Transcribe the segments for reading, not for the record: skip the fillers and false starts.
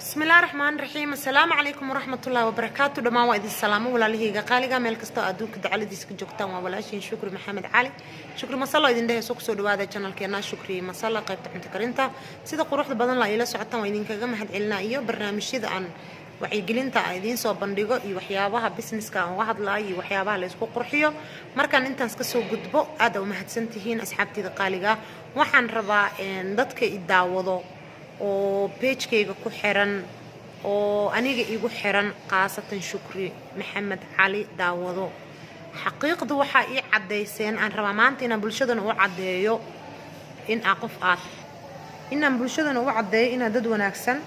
بسم الله الرحمن الرحيم. السلام عليكم ورحمة الله وبركاته. دما وإذ السلام ولا ليه قالقة ملك استو أدوك دعالي ديسك جوكتان وولاشين. شكر محمد علي شكر مصلى إذن ده سوق سود وهذا channel كنا شكري مصلى قيب تحنت كرنتا سيدا قروح بدن لا إله سعتان وإذن كجمع حد علنا إياه برنامج هذا عن وعيقلين تعيدين صوب بندقة يوحيابها بسنس كان واحد لا يوحيابها ليسكو قرحية مركان أنت نسكسو جدبو هذا وما هتسنتهين أصحابتي دقالقة وحن ربع ضدك يدعوضو oo page-kayga ku xiran oo aniga igu xiran qaasatan shukri maxamed cali daawado xaqiiqdu waxa ii cadeyseen aan rabaa maanta inaan bulshadana u cadeeyo in aqof inaan bulshadana u cadeeyo in dad wanaagsan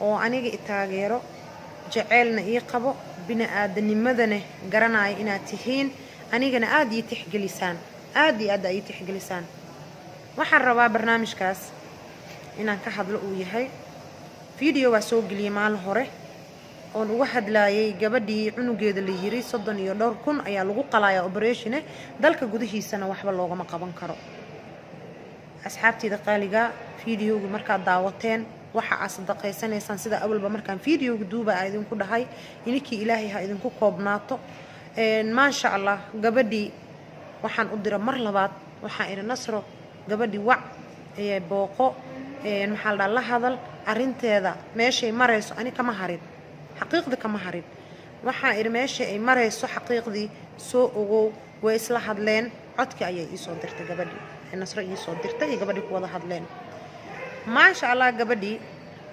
oo aniga i taageero jaceelna ii qabo bini'aadanimadana garanaayo inaad tihiin anigana aad ii tixgelisaan aad ii tixgelisaan waxaan rabaa barnaamijkaas inaan ka hadlo uu yahay video waa soo galiyay maalin hore oo uga hadlaayay gabadhii cunugeeda la yiri 32,000 ayaa lagu qalayaa operation dalka gudihiisana waxba loogama qaban karo asxaabtida qaaliga videoga marka daawateen waxa asdaqaysanaysan sida awalba markaan videoga duuba idin ku dhahay inkii ilaahay ha idin ku koobnaato ma sha Allah gabadhii waxaan u diray mar labaad waxaan iri nasro gabadhii wac ee booqo maxal la hadal arinteeda meeshay marayso ani kama harin xaqiiqda kama harin waxa ir meeshay ay marayso xaqiiqdii soo ogow way isla hadleen codki ayay ii soo dirtay gabadhii nasra ii soo dirtay gabadhii ku wada hadleen ma sha Allah gabadhii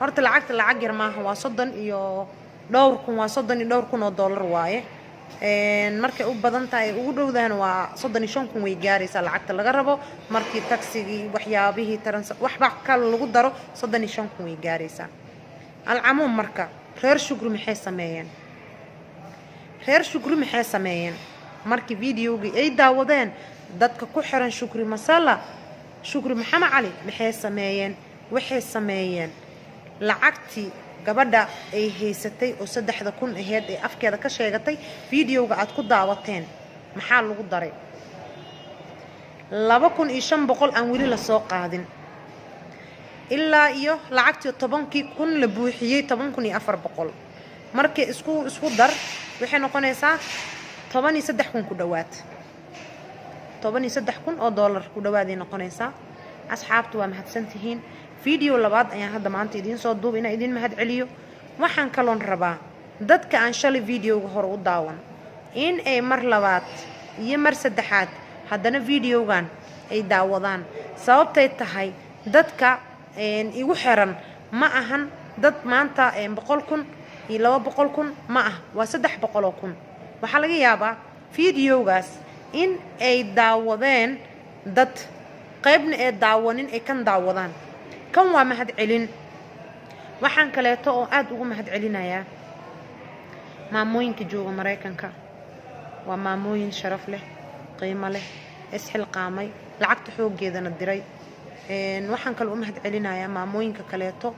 horta lacag yar maaha waa 32,000 oo dollar waaye markay u badan tahay ugu dhowdaan waa 35,000 way gaaraysaa lacagta laga rabo markii taxigi waxyaabihii waxba kale lagu daro 35,000 way gaaraysaa alcamuum marka reer shukri maxay sameeyeen markii videoga ay daawadeen dadka ku xiran shukri masala shukri maxamed cali waxay sameeyeen lacagtii gabadha ay haysatay oo 3,000 aheed ee afkeeda ka sheegatay videoga aad ku daawateen maxaa lagu daray 2,500 aan wali la soo qaadin ilaa iyo lacagtii 10,000 la buuxiyay 10,400 markii isku dar waxay noqonaysaa 13,000 ku dhawaad 13,000 oo dollar ku dhawaadey noqonaysaa asxaabtu waa mahadsantihiin video labaad ayaan hadda maanta idin soo duub ina idin mahad celiyo waxaan kaloon rabaa dadka aan shalay videoga hore u daawan in ay mar labaad iyo mar saddexaad haddana videogan ay daawadaan sababtay tahay dadka igu xiran ma ahan dad maanta 100,000 iyo 200,000 ma ah waa 300,000 waxa laga yaabaa videogaas in ay daawadeen dad qaybna ee daawanin ay kan daawadaan kan waa mahad celin waxaan kaleeto oo aad ugu mahad celinayaa maamooyinka jooga Mareykanka waa maamooyin sharaf leh qiimo leh isxilqaamay lacagta xoogeedana diray waxaan kale u mahad celinayaa maamooyinka kaleeto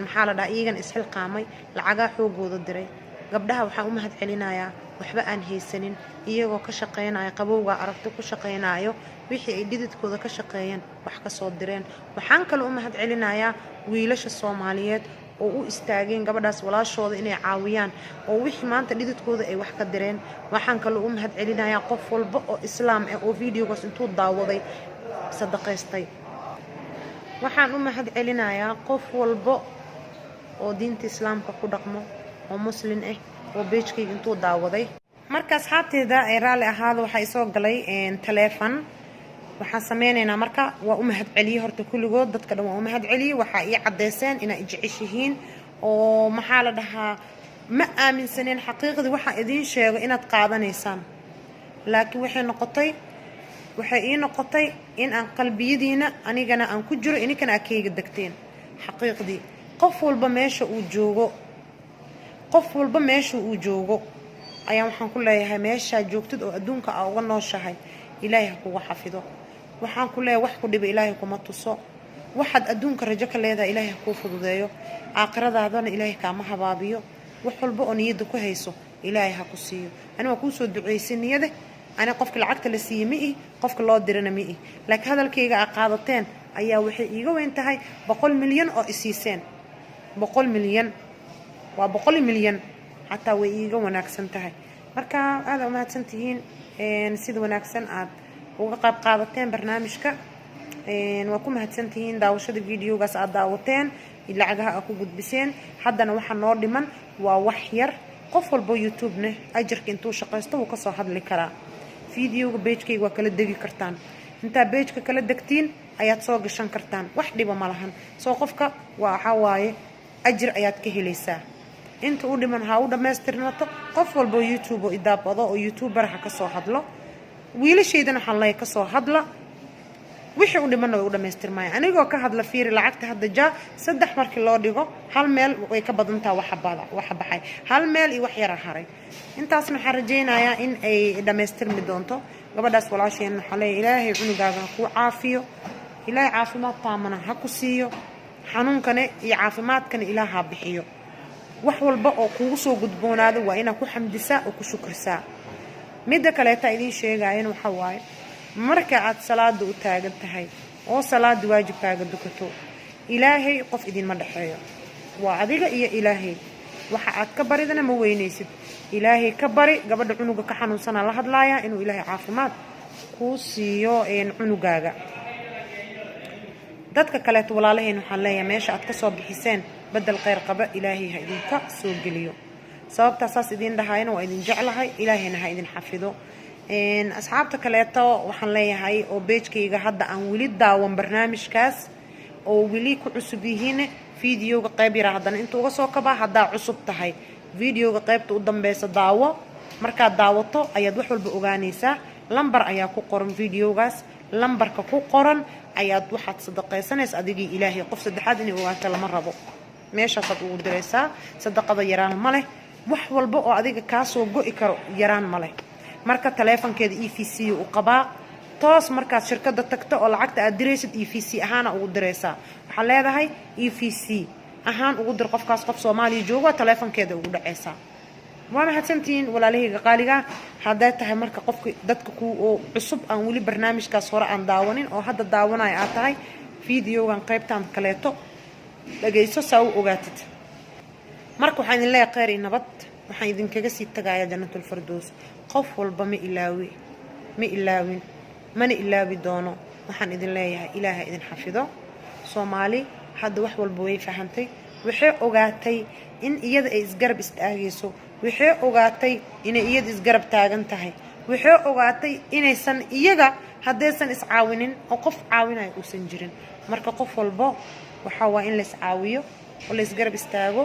maxaa la dhahaa iyagan isxilqaamay lacaga xoogooda diray gabdhaha waxaan u mahad celinayaa waxba aan haysanin iyagoo ka shaqeynaya qabowga aragti ku shaqeynayo wixii ay dhididkooda ka shaqeeyeen wax ka soo direen waxaan kale u mahad celinayaa wiilasha Soomaaliyeed oo u istaageen gabadhaas walaashooda inay caawiyaan oo wixii maanta dhididkooda ay wax ka direen waxaan kale u mahad celinayaa qof walba oo islaam ah oo videogaas intuu daawaday sadaqaystay waxaan u mahad celinayaa qof walba oo diinta islaamka ku dhaqmo oo muslim ah oo page-kayga intuu daawaday markaas haabteeda ay raali ahaado waxa soo galay telefoon waxaan sameynaynaa marka waa u mahad celiyo horta kulligood dadka dhan waa u mahad celiyo waxa ay cadeyseen in ay jeceshihiin oo maxaa la dhahaa ma aaminsaneen xaqiiqdii waxa idin sheego inaad qaadanaysaan laakiin waxay ii noqotay in aan qalbiyadiina anigana aan ku jiro inkana akeyga degteen xaqiiqdii qof walba meesha uu joogo ayaan waxaan ku leeyahay meesha joogtid oo adduunka aa uga nooshahay ilaahay kugu xafido waxaan ku leeyahay wax ku dhib ilaahay kuma tuso waxaad adduunka rajo ka leedahay ilaahay ku fududeeyo aakhiradaadana ilaahay kaama habaabiyo wax walba oo niyada ku hayso ilaahay ha ku siiyo aniga ku soo duceysin niyada ana qofka lacagta la siiyay qofka loo dirana laakiin hadalkayga qaadateen ayaa waxay iiga weyn tahay 100 milyan oo isiiseen 100 milyan waa 100 milyan xataa way iiga wanaagsan tahay marka aad u mahadsantihiin sida wanaagsan aad uga qayb qaadateen barnaamijka waa ku mahadsantihiin daawashada videogaas aad daawateen lacagaha aad ku gudbiseen haddana waxa noo dhiman waa wax yar qof walba YouTube-na ajarka intuu shaqaysto uu ka soo hadli karaa videoga page-kayga waa kala degi kartaan inta page-ka kala degtiin ayaad soo gashan kartaan wax dhiba ma lahan soo qofka waxa waaye ajir ayaad ka helaysaa inta u dhiman ha u dhameystirnato qof walba YouTube oo idaabado oo YouTuber ha ka soo hadlo wiilasheedana waxaan leeyahay ka soo hadla wixii u dhiman way u dhameystirmayaan anigoo ka hadla fiiri lacagta hadda jaa 3 markii loo dhigo hal meel way ka badantaa waxa baxay hal meel iyo wax yar haray intaasna waxaan rajeynayaa in ay dhameystirmi doonto gabadhaas walaasheen waxaa leeyahay ilaahay cunugaaga ha ku caafiyo ilaahay caafimaad taamana ha ku siiyo xanuunkana iyo caafimaadkana ilaaha ha bixiyo wax walba oo kugu soo gudboonaado waa inaad ku xamdisaa oo ku shukrisaa midda kale ta idin sheegayeen waxa waaye marka aad salaada u taagan tahay oo salaada waajibkaaga dukato ilaahay qof idin ma dhaxeeyo waa adiga iyo ilaahay waxa aad ka baridana ma weynaysid ilaahay ka bari gabadha cunuga ka xanuunsana la hadlaaya inuu ilaahay caafimaad ku siiyo cunugaaga dadka kale walaalaheen waxaan leeyahay meesha aad ka soo bixiseen badal khayr qaba ilaahay ha idinka soo geliyo sababta saas idin dhahaayna waa idin jeclahay ilaahayna ha idin xafido asxaabta kaleeto waxaan leeyahay oo page-kayga hadda aan weli daawan barnaamijkaas oo weli ku cusub yihiin videoga qayb yar haddana inta uga soo kabaa haddaa cusub tahay videoga qaybta u dambeysa daawo markaad daawato ayaad wax walba ogaanaysaa lambar ayaa ku qoran videogaas lambarka ku qoran ayaad waxaad sadaqaysanaysa adigii ilaahay qof saddexaad inay ogaato lama rabo meeshaasaad ugu diraysaa sadaqada yaraan ma leh wax walba oo adiga kaa soo go'i karo yaraan ma leh marka taleefankeeda EFC u qabaa toos markaad shirkadda tagto oo lacagta aad diraysid EFC ahaana ugu diraysaa waxaa leedahay EFC ahaan ugu dir qofkaas qof Soomaaliya jooga taleefankeeda ugu dhacaysaa waa mahadsantiin walaalahayga qaaliga hadday tahay marka qofka dadka ku oo cusub aan weli barnaamijkaas hore aan daawanin oo hadda daawanay aad tahay videogan qaybtan kaleeto dhageyso saa u ogaatid marka waxaan idin leeyahay khayr iyo nabad waxaan idinkaga sii tagayaa jannatul firdaws qof walba ma ilaawin mana ilaawi doono waxaan idin leeyahay ilaahay idin xafido Soomaali hadda wax walba way fahantay waxay ogaatay in iyada ay isgarab istaagayso waxay ogaatay inay iyada isgarab taagan tahay waxay ogaatay inaysan iyaga haddaysan iscaawinin oo qof caawinay uusan jirin marka qof walba waxa waa in la iscaawiyo oo la isgarab istaago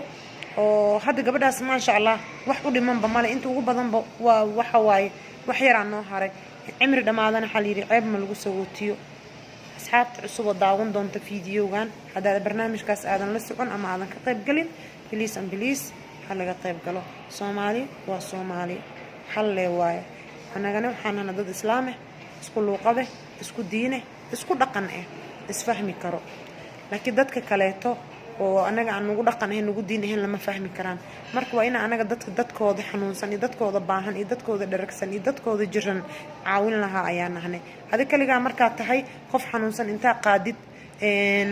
oo hadda gabadhaas ma sha Allah wax u dhimanba male inta ugu badanba waa waxa waaye wax yar aan noo haray cimri dhamaadana xal yiri ceeb ma lagu soo wootiyo asxaabta cusub oo daawan doonta videogan hadda barnaamijkaas aadan la socon ama aadan ka qayb galin please hal laga qayb galo Soomaali waa Soomaali hal lee waaye anagana waxaan dad islaam ah isku luuqade isku diine isku dhaqan ah isfahmi karo laakiin dadka kaleeto oo anaga aan ugu dhaqanayn ugu diinayn lama fahmi karaan marka waa in anaga dadkooda xanuunsan iyo dadkooda baahan iyo dadkooda dharagsan iyo dadkooda jiran caawin lahaa ayaan nahnay adiga kaliya marka tahay qof xanuunsan inta qaadid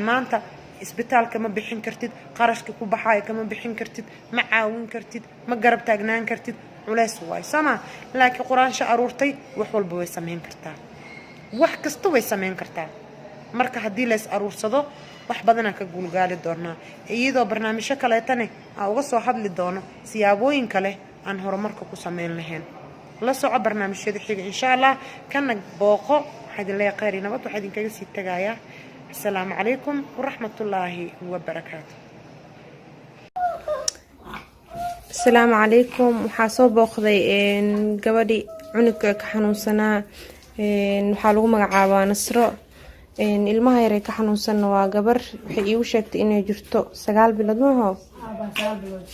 maanta isbitaalka ma bixin kartid qarashka ku baxay kama bixin kartid ma caawin kartid ma garab taagnaan kartid culays way sama laakiin quraansha aruurtay wax walba way sameyn kartaa wax kasta way sameyn kartaa marka hadii la is aruursado wax badan ka guulgaali doonaa iyadoo barnaamijyo kale tan uga soo hadli doono siyaabooyin kale aan horumarka ku sameyn lahayn la soco barnaamijyada xiga insha Allah kana booqo hadii la yaqaan nabad waxa idin kaga sii tagayaa السلام عليكم ورحمة الله وبركاته. السلام عليكم وحاسوب أخذي قبدي عنك كحنون سنة وحلو مجعبا نصر المهير كحنون سنة وقبر يوشكت إنه جرتو سجال بلاد ما هو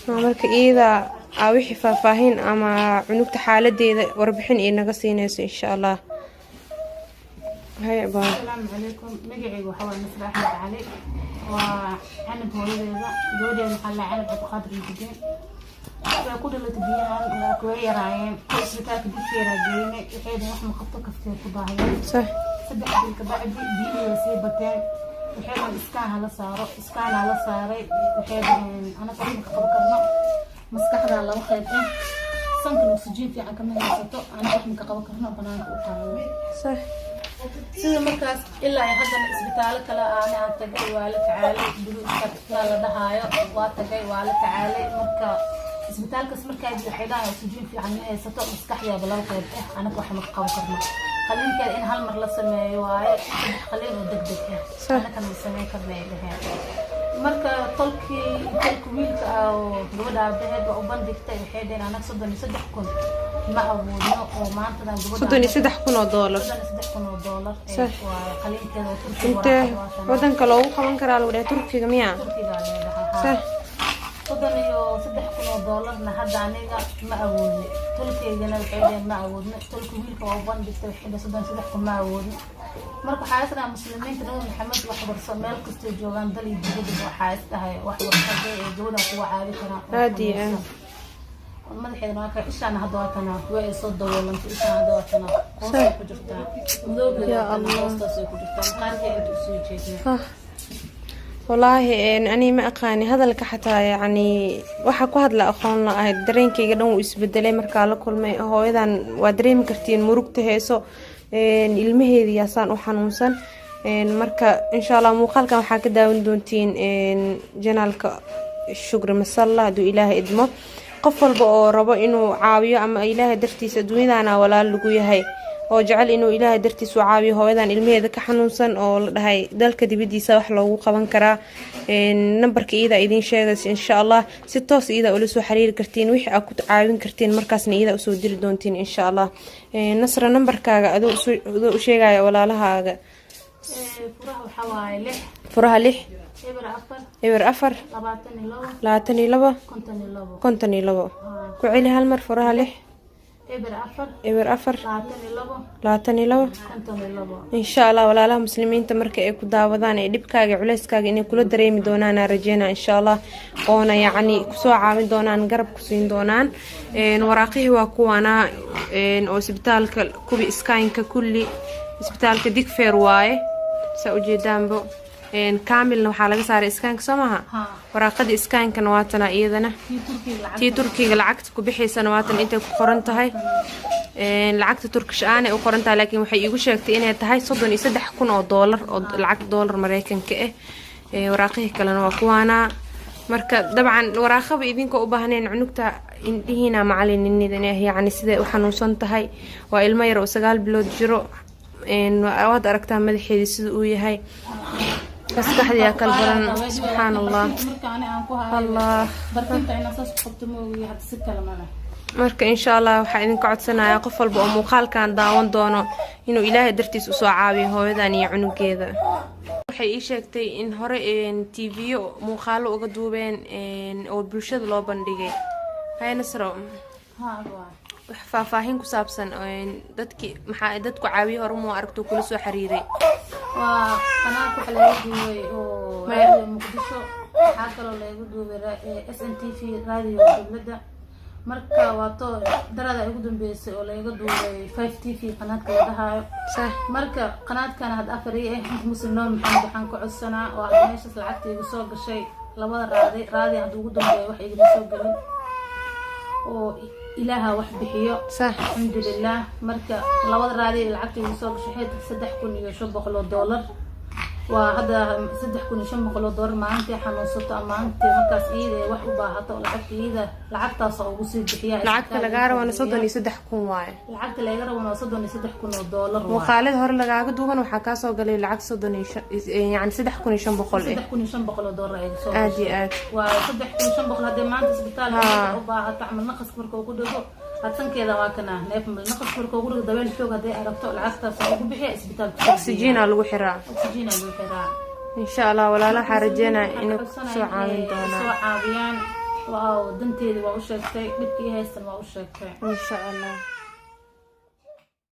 عمرك إذا أوحي فاهين أما عنك تحالة دي وربحين إيه نقصينيس إن شاء الله. السلام عليكم مجيء وحول نصر أحمد علي وأنا بوليدا جودي محل علب بقدر الجدين كل اللي تبيها وكوية رايم كل شتات بكيرة جيني يحيد نحن خطة كفتير كضاهية صح صدق بالك بعد ديني وسيبتين waxay iskaan hala saaro iskaan hala saaray waxay anaga wax ma qaban karno maskaxda laba qayb sankan oxygen fiican kama haysato anaga wax ma qaban karno banaanka u qaado صح sida markaas ilaa haddana isbitaalo kale aan tagay waa la tacaalay buruuska la dhahayo waa tagay waa la tacaalay marka isbitaalkaas markaa waxay dhahay oxygen fiican ma haysato maskaxda laba qayb anaga wax ma qaban karno خلينا إن هالمر لسمي واي خلينا ندقدق أنا كان مسمي كرني لهين مركا طلقي ويلك أو جودا بهاد وبندق تاي حيدين أنا صدني صدق كون ما أبودنا وما أنتنا جودا صدني صدق كون $1 صدق كون $1 خلينا كذا أنت ودن كلو كمان كرال ولا تركي جميعا صح صدني صدق كون $1 نحد عنينا ما أبودنا تلكينا الحيدين ما أودنا تلك ويلك وبان بيستوي حدا صدق صدقكم ما أودنا مركو حاسنا مسلمين تنو محمد وحبر سمال كستو جوغان دلي جهود وحاسنا هاي وحبر سمال جهودا قوة عالي كنا هادي ما دحين معك إيش أنا هذا كنا وين صد ولا أنت إيش أنا هذا كنا قصة كجرتان يا الله قصة كجرتان قارك أنت سوي شيء والله أنا ما أقاني هذا لك حتى يعني وحكوا هذا الأخوان لا درين كي قدام ويسبدلي مركالة كل ما هو إذا ودرين كرتين مروك تهيسو المهدي ياسان وحنوسان مركا إن شاء الله مقال كم حكي داون دونتين جنالك الشكر مسلا دو إله إدمه قفل بقى ربا إنه عاوية أما إله درتي سدوين أنا ولا لقوي هاي oo jecel inuu ilaahay dartiis u caawiyo hooyadan ilmaheeda ka xanuunsan oo la dhahay dalka dibadiisa wax loogu qaban karaa numberka iyada idin sheegaysa insha Allah si toos iyada ula soo xiriir kartiin wixii aad ku caawin kartiin markaasna iyada u soo diri doontiin insha Allah nasra numberkaaga adoo u sheegaya walaalahaaga furaha waxa waaye 6 furaha 6 eber 4 22 52 ku celi hal mar furaha 6 eber 4 22 إن شاء الله ولا لا مسلمين تمرك إيه كداودان إيه دبكاج عليسكاج إني كل دريم دونان رجينا إن شاء الله أنا يعني كسوع عامل دونان قرب كسين دونان وراقيه وكوانا أو سبتال كوبي إسكاين ككل سبتال كديك فيرواي سأوجي دامبو كامل لو حالة صار إسكان كسمها وراقد إسكان كنواتنا إيذنا تي تركي العقد كبحي سنواتنا أنت قرنتها العقد تركش أنا وقرنتها لكن وحي يقول شيء إنها تهاي صدق يسدح كون $1 العقد $1 مريكان كإيه وراقيه كلنا وقوانا مركا طبعا وراقه بإذنك أباهنين عنقتها هنا معلن إني هي يعني سيدة وحنوصنتها وإلمير وسجال بلود جرو وأود أركتها مدحي سيدة هاي بس كحدي يا كلبران سبحان الله الله marka insha Allah waxa idin ka codsanayaa qof walba oo muuqaalkan daawan doono inuu Ilaahay dartiis u soo caawiyo hooyadan iyo cunugeeda waxay ii sheegtay in hore TV muuqaalo uga duubeen oo bulshada loo bandhigay hay nasro wax faahfaahin ku saabsan dadkii maxaa dadku caawiyo hore mu aragto kula soo xiriiray waa qanaad waxa laga duubay oo radio Muqdisho waxa kale oo laga duubay SNTV radio dowladda marka waato darada ugu dambeysay oo laga duubay 5TV qanaadka wadahayo marka qanaadkan had afariye muslimin maxamed waxaan ku codsanaa oo meesha lacagta igu soo gashay labada raadi had ugu dambeeyay wax igu soo galay oo ilaaha wax bixiyo alxamdulillah marka labada raadi lacagta igu soo gashay $3,500 وهذا $3,500 معناتها حنوصلت أمانتي مركز إيده واحد باهته لعبت إيده لعبتها صعوبة بحياة لعبت لجارة وأنا صدني صدحكم واعي لعبت لجارة وأنا صدني $6,000 وخالد هور لجارة دوبن وحكاسة وقال لي لعبت صدني يعني $6,500 $6,500 عادي $6,500 هذا ما أنت سبتال وباها تعمل نقص مركو كده هاتن كذا واكنا نيف من نقص مركو كده دبل شوق هذا عرفته لعبتها صعوبة بحياة سبتال أكسجين على الوحراء أكسجين على الوحراء إن شاء الله ولا لا حرجنا إنك سوى عامل دونا سوى عابيان واو دنتي وأوشكتي بدي هاي السنة وأوشكتي إن شاء الله